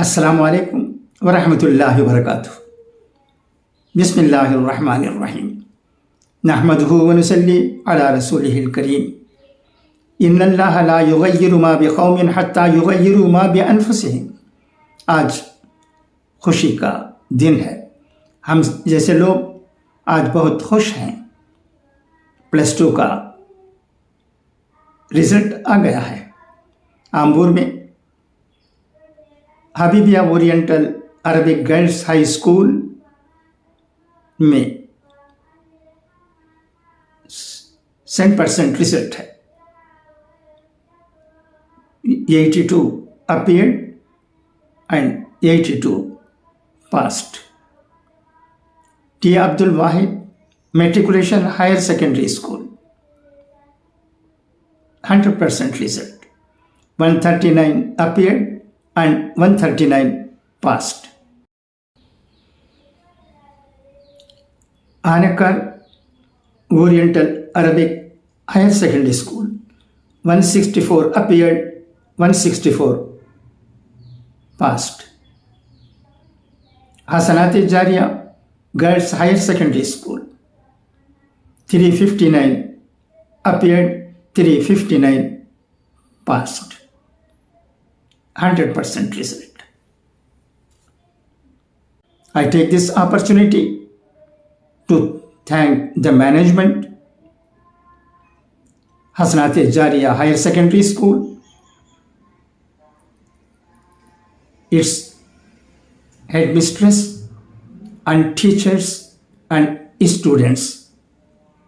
السلام علیکم ورحمۃ اللہ وبرکاتہ۔ بسم اللہ الرحمن الرحیم، نحمدہ ونصلی علی رسولہ الکریم۔ ان اللہ لا یغیر ما بقوم حتی یغیروا ما بانفسہم۔ آج خوشی کا دن ہے، ہم جیسے لوگ آج بہت خوش ہیں۔ +2 کا رزلٹ آ گیا ہے۔ آمبور میں Habibiya oriental Arabic girls high school میں 100% رزلٹ ہے۔ 82 appeared and 82 passed۔ T. Abdul Wahid Matriculation Higher Secondary School 100% result। 139 appeared and 139 passed۔ Anakar Oriental Arabic Higher Secondary School 164 appeared, 164 passed۔ Hasanat Jariya Girls Higher Secondary School 359 appeared, 359 passed। 100% result۔ I take this opportunity to thank the management, Hasanat Jariya Higher Secondary School, its headmistress and teachers and students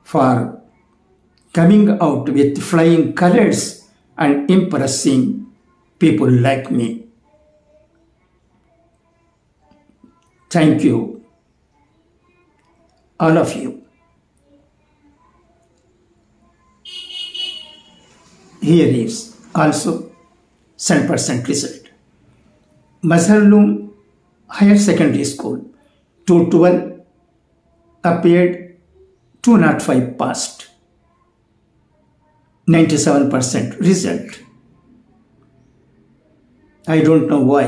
for coming out with flying colors and impressing people like me. Thank you, all of you. Here is also 100% result. Mazharloom Higher Secondary School 212 appeared, 205 passed। 97% result। I don't know why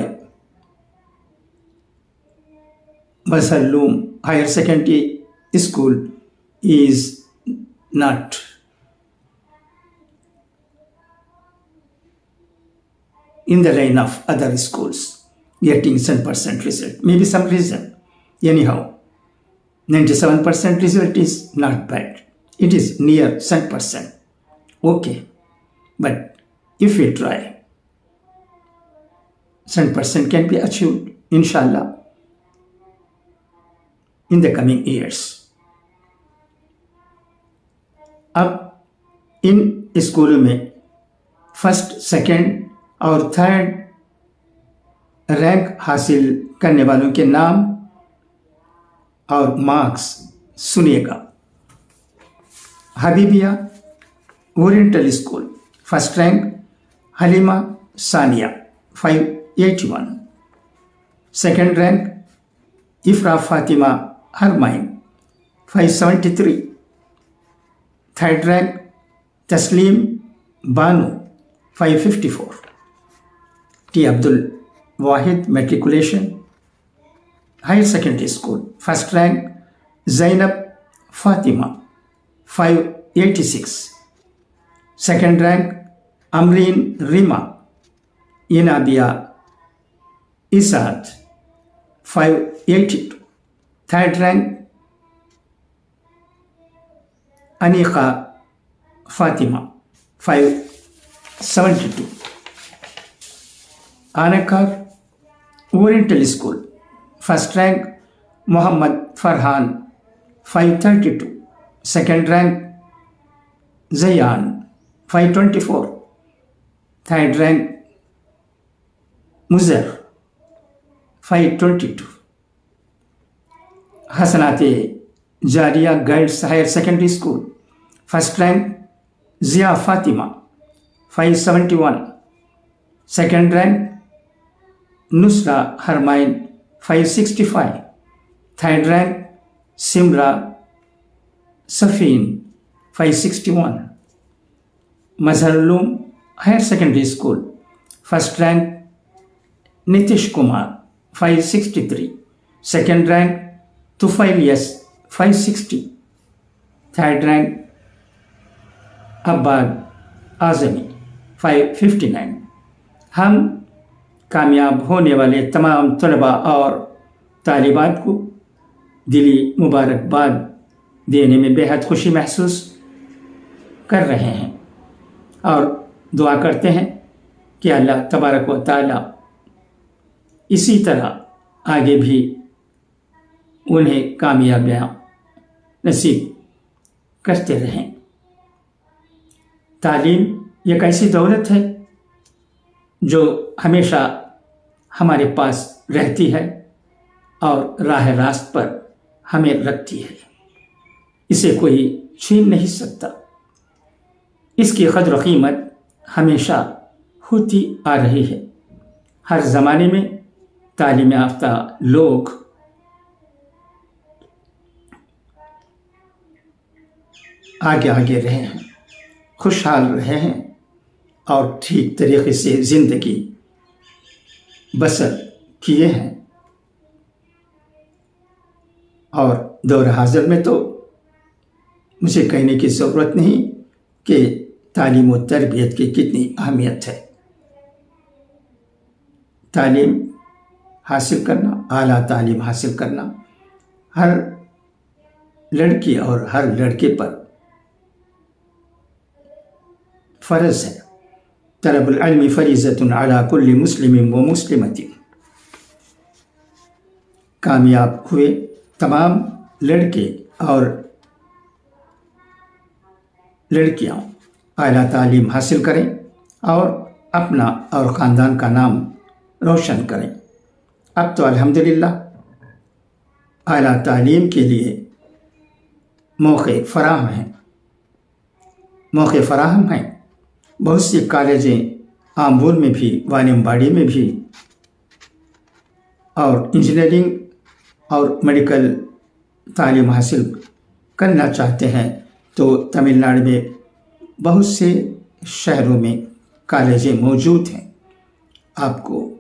Mazharloom Higher Secondary School is not in the line of other schools getting 100% result. Maybe some reason. Anyhow, 97% result is not bad. It is near 100%. Okay, but if we try, 100% can be achieved, inshallah, in the coming years. اب ان اسکولوں میں 1st، 2nd اور 3rd rank حاصل کرنے والوں کے نام اور مارکس سنیے گا۔ Habibia oriental school 1st rank Halima Sania 581۔ 2nd rank Afra Fatima Hermain 573۔ 3rd rank Tasleem Bano 554۔ T Abdul Wahid matriculation higher secondary school 1st rank Zainab Fatima 586۔ 2nd rank Amreen Reema ینابیہ اسعد 582۔ 3rd rank Aniqa Fatima 572۔ آنکار oriental school 1st rank Mohammed Farhan 532۔ 2nd rank Zayan 524۔ 3rd rank مزر 522۔ Hasanat Jariya girls higher secondary school 1st rank Zia Fatima 571۔ 2nd rank Nusra Hermain 565۔ 3rd rank Samra Sufyan 561۔ Mazharul Uloom higher secondary school 1st rank Nitish Kumar 563, second rank Tufail Yes 560, third rank Abbad Azmi 559। हम कामयाब होने वाले तमाम तलबा और तालिबात को दिली मुबारकबाद देने में बेहद खुशी महसूस कर रहे हैं और दुआ करते हैं कि अल्लाह तबारक व तआला इसी तरह आगे भी उन्हें कामयाबियाँ नसीब करते रहें। तालीम एक ऐसी दौलत है जो हमेशा हमारे पास रहती है और राह रास्त पर हमें रखती है, इसे कोई छीन नहीं सकता। इसकी कद्र कीमत हमेशा होती आ रही है। हर ज़माने में तालीम याफ्ता लोग आगे आगे रहे हैं, खुशहाल रहे हैं और ठीक तरीके से ज़िंदगी बसर किए हैं। और दौर हाज़िर में तो मुझे कहने की ज़रूरत नहीं कि तालीम व तरबियत की कितनी अहमियत है। तालीम हासिल करना, आला तालीम हासिल करना हर लड़की और हर लड़के पर फ़र्ज़ है। तलबुल इल्मी फ़रीज़तुन अला कुल्ली मुस्लिमिन व मुस्लिमतिन। कामयाब हुए तमाम लड़के और लड़कियाँ आला तालीम हासिल करें और अपना और ख़ानदान का नाम रोशन करें। अब तो अल्हम्दुलिल्लाह आला तालीम के लिए मौक़े फ़राहम हैं। बहुत सी कॉलेजें आम्बूर में भी, वानियम्बाड़ी में भी, और इंजीनियरिंग और मेडिकल तालीम हासिल करना चाहते हैं तो तमिलनाडु में बहुत से शहरों में कॉलेजें मौजूद हैं। आपको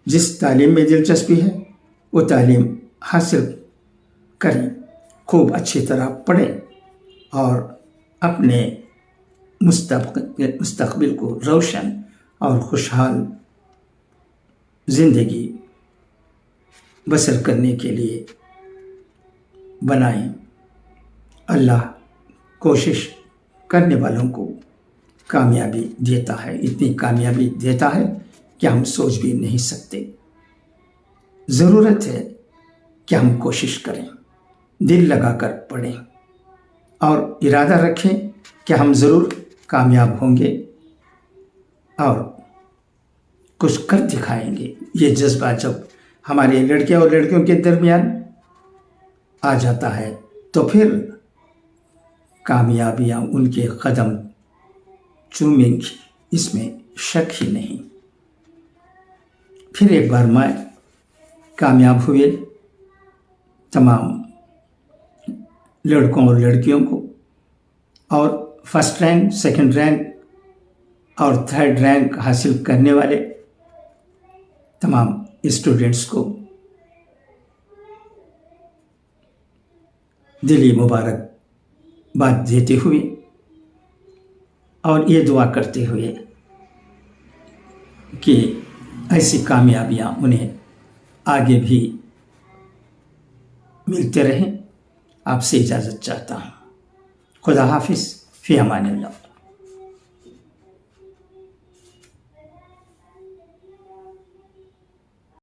जिस तालीम में दिलचस्पी है वो तालीम हासिल करें, खूब अच्छी तरह पढ़ें और अपने मुस्तक़बिल को रोशन और खुशहाल ज़िंदगी बसर करने के लिए बनाएं। अल्लाह कोशिश करने वालों को कामयाबी देता है, इतनी कामयाबी देता है कि हम सोच भी नहीं सकते। ज़रूरत है कि हम कोशिश करें, दिल लगाकर पढ़ें और इरादा रखें कि हम ज़रूर कामयाब होंगे और कुछ कर दिखाएंगे। ये जज्बा जब हमारे लड़के और लड़कियों के दरमियान आ जाता है तो फिर कामयाबियाँ उनके कदम चूमेंगी, इसमें शक ही नहीं। फिर एक बार मैं कामयाब हुए तमाम लड़कों और लड़कियों को और फर्स्ट रैंक, सेकंड रैंक और थर्ड रैंक हासिल करने वाले तमाम स्टूडेंट्स को दिली मुबारकबाद देते हुए और ये दुआ करते हुए कि ऐसी कामयाबियाँ उन्हें आगे भी मिलते रहें, आपसे इजाज़त चाहता हूँ। खुदा हाफिज़, फ़ी अमानिल्लाह।